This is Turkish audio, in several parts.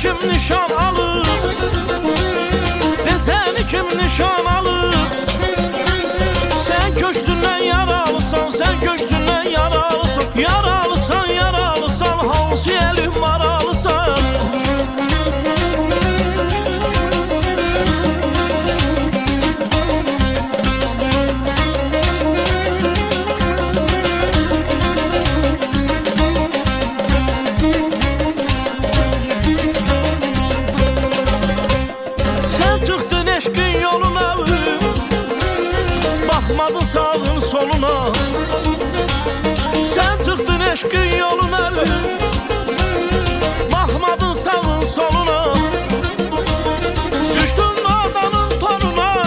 Kim nişan alır, deseni kim nişan alır? Sen köksünden yaralısan, sen köksünden yaralısan, yaralısan, yaralısan, hansı elim maralısan? Eşkin yoluna, bakmadın sağın soluna. Sen çıktın eşkin yoluna, bakmadın sağın soluna. Düştün nadanın toruna,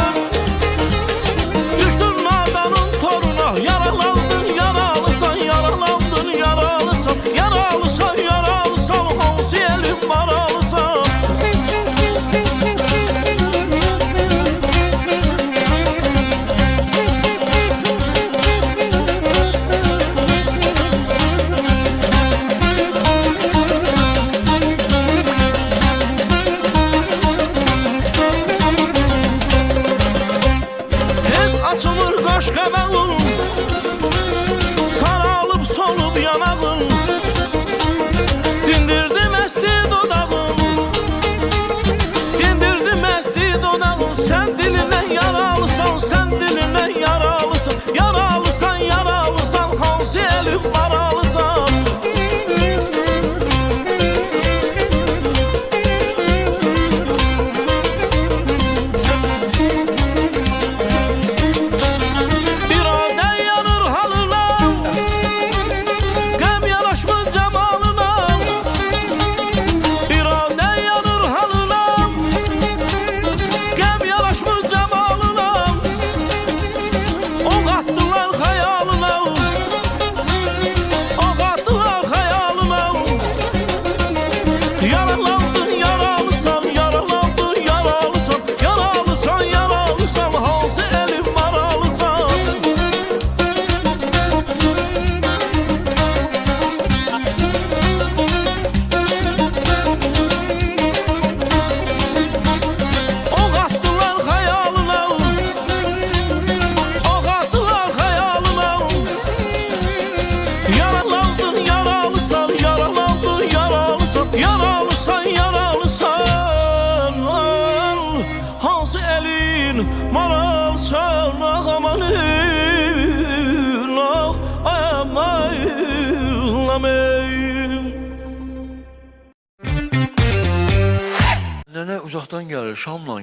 düştün nadanın toruna. Yaralandın yaralısan, yaralandın yaralısan, yaralısan, yaralısan, hansı elim maralısan? Açılır qaş qabağın, saralıb solub yanağın. Dindirdim əsti dodağın, dindirdim əsti dodağın. Sen dilindən yaralısan, sen dilindən yaralısan, yaralısan, yaralısan, hansı elim maralısan? Yaralısan, yaralısan, hansı elin maralsan? Ah amanın, ah amanın, amanın. Nene uzaktan gelir, Şam'la